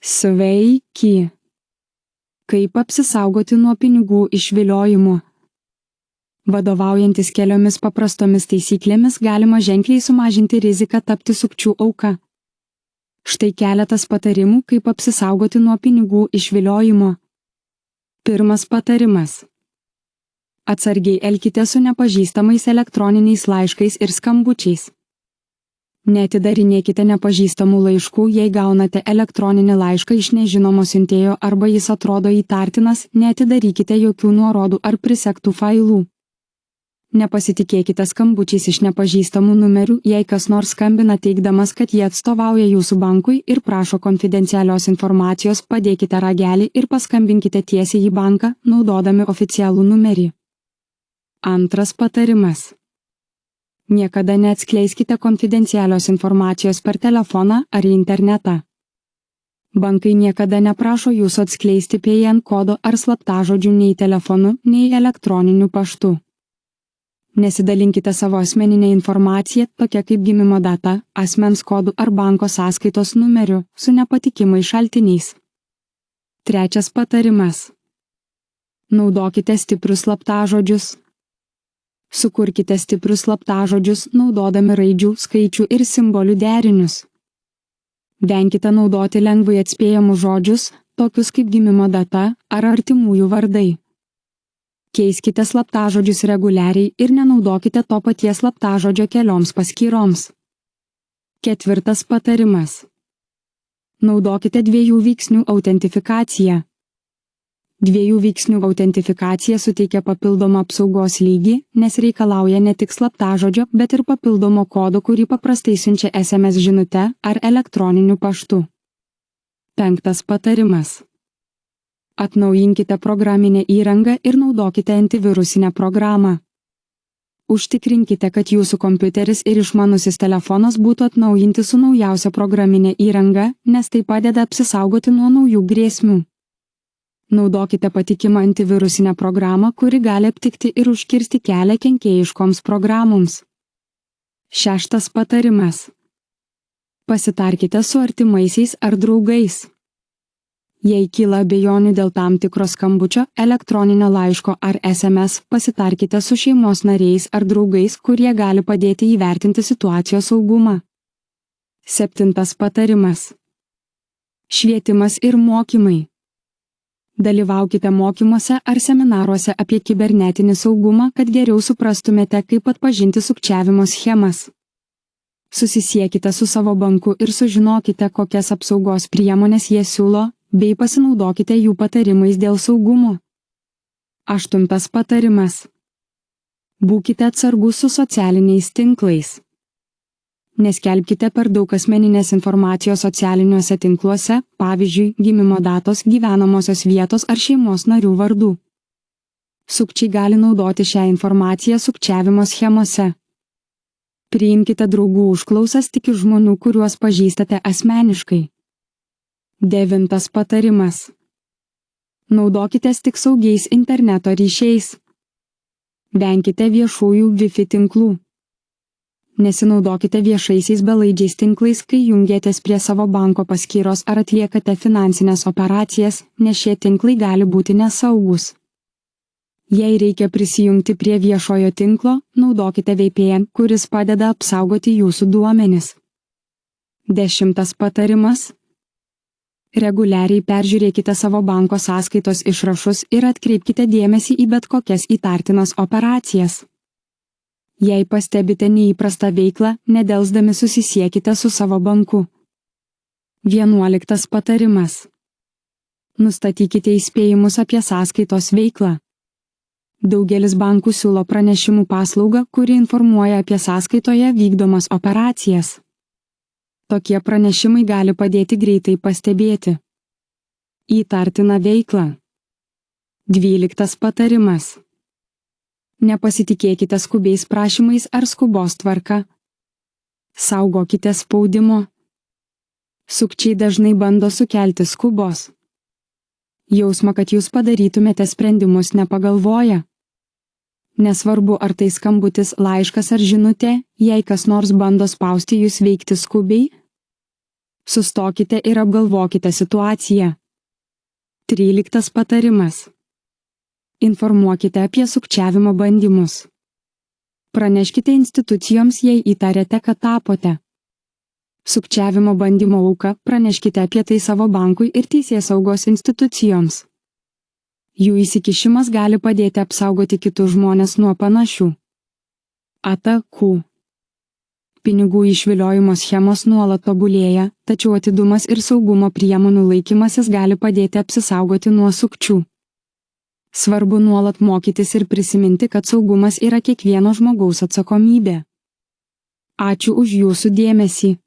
Sveiki. Kaip apsisaugoti nuo pinigų išviliojimo? Vadovaujantis keliomis paprastomis taisyklėmis galima ženkliai sumažinti riziką tapti sukčių auka. Štai keletas patarimų, kaip apsisaugoti nuo pinigų išviliojimo. Pirmas patarimas. Atsargiai elkitės su nepažįstamais elektroniniais laiškais ir skambučiais. Neatidarinėkite nepažįstamų laiškų, jei gaunate elektroninį laišką iš nežinomo siuntėjo arba jis atrodo įtartinas, neatidarykite jokių nuorodų ar prisegtų failų. Nepasitikėkite skambučiais iš nepažįstamų numerių, jei kas nors skambina teigdamas, kad jie atstovauja jūsų bankui ir prašo konfidencialios informacijos, padėkite ragelį ir paskambinkite tiesiai į banką, naudodami oficialų numerį. Antras patarimas. Niekada neatskleiskite konfidencialios informacijos per telefoną ar internetą. Bankai niekada neprašo jūsų atskleisti PIN kodo ar slaptažodžių nei telefonu, nei elektroniniu paštu. Nesidalinkite savo asmeninę informaciją, tokia kaip gimimo data, asmens kodų ar banko sąskaitos numeriu, su nepatikimais šaltiniais. Trečias patarimas. Naudokite stiprius slaptažodžius. Sukurkite stiprius slaptažodžius, naudodami raidžių, skaičių ir simbolių derinius. Venkite naudoti lengvai atspėjamus žodžius, tokius kaip gimimo data ar artimųjų vardai. Keiskite slaptažodžius reguliariai ir nenaudokite to paties slaptažodžio kelioms paskyroms. Ketvirtas patarimas. Naudokite 2 veiksnių autentifikaciją. 2 veiksnių autentifikacija suteikia papildomą apsaugos lygį, nes reikalauja ne tik slaptažodžio, bet ir papildomo kodo, kurį paprastai siunčia SMS žinute ar elektroniniu paštu. Penktas patarimas. Atnaujinkite programinę įrangą ir naudokite antivirusinę programą. Užtikrinkite, kad jūsų kompiuteris ir išmanusis telefonas būtų atnaujinti su naujausia programinė įranga, nes tai padeda apsisaugoti nuo naujų grėsmių. Naudokite patikimą antivirusinę programą, kuri gali aptikti ir užkirsti kelią kenkėjiškoms programoms. Šeštas patarimas. Pasitarkite su artimaisiais ar draugais. Jei kyla abejonių dėl tam tikro skambučio, elektroninio laiško ar SMS, pasitarkite su šeimos nariais ar draugais, kurie gali padėti įvertinti situacijos saugumą. Septintas patarimas. Švietimas ir mokymai. Dalyvaukite mokymuose ar seminaruose apie kibernetinį saugumą, kad geriau suprastumėte, kaip atpažinti sukčiavimo schemas. Susisiekite su savo banku ir sužinokite, kokias apsaugos priemonės jie siūlo, bei pasinaudokite jų patarimais dėl saugumo. Aštuntas patarimas. Būkite atsargus su socialiniais tinklais. Neskelbkite per daug asmeninės informacijos socialiniuose tinkluose, pavyzdžiui, gimimo datos, gyvenamosios vietos ar šeimos narių vardų. Sukčiai gali naudoti šią informaciją sukčiavimo schemose. Priimkite draugų užklausas tik iš žmonių, kuriuos pažįstate asmeniškai. Devintas patarimas. Naudokitės tik saugiais interneto ryšiais. Venkite viešųjų Wi-Fi tinklų. Nesinaudokite viešaisiais belaidžiais tinklais, kai jungiatės prie savo banko paskyros ar atliekate finansinės operacijas, nes šie tinklai gali būti nesaugus. Jei reikia prisijungti prie viešojo tinklo, naudokite VPN, kuris padeda apsaugoti jūsų duomenis. 10. patarimas. Reguliariai peržiūrėkite savo banko sąskaitos išrašus ir atkreipkite dėmesį į bet kokias įtartinas operacijas. Jei pastebite neįprastą veiklą, nedelsdami susisiekite su savo banku. 11. patarimas. Nustatykite įspėjimus apie sąskaitos veiklą. Daugelis bankų siūlo pranešimų paslaugą, kuri informuoja apie sąskaitoje vykdomas operacijas. Tokie pranešimai gali padėti greitai pastebėti įtartiną veiklą. 12. patarimas. Nepasitikėkite skubiais prašymais ar skubos tvarka. Saugokite spaudimo. Sukčiai dažnai bando sukelti skubos jausmą, kad jūs padarytumėte sprendimus nepagalvoję. Nesvarbu, ar tai skambutis, laiškas ar žinutė, jei kas nors bando spausti jūs veikti skubiai, Sustokite ir apgalvokite situaciją. 13 patarimas. Informuokite apie sukčiavimo bandymus. Praneškite institucijoms, jei įtariate, kad tapote sukčiavimo bandymo auka, praneškite apie tai savo bankui ir teisėsaugos institucijoms. Jų įsikišimas gali padėti apsaugoti kitus žmones nuo panašių atakų. Pinigų išviliojimo schemos nuolat tobulėja, tačiau atidumas ir saugumo priemonių laikymasis gali padėti apsisaugoti nuo sukčių. Svarbu nuolat mokytis ir prisiminti, kad saugumas yra kiekvieno žmogaus atsakomybė. Ačiū už jūsų dėmesį.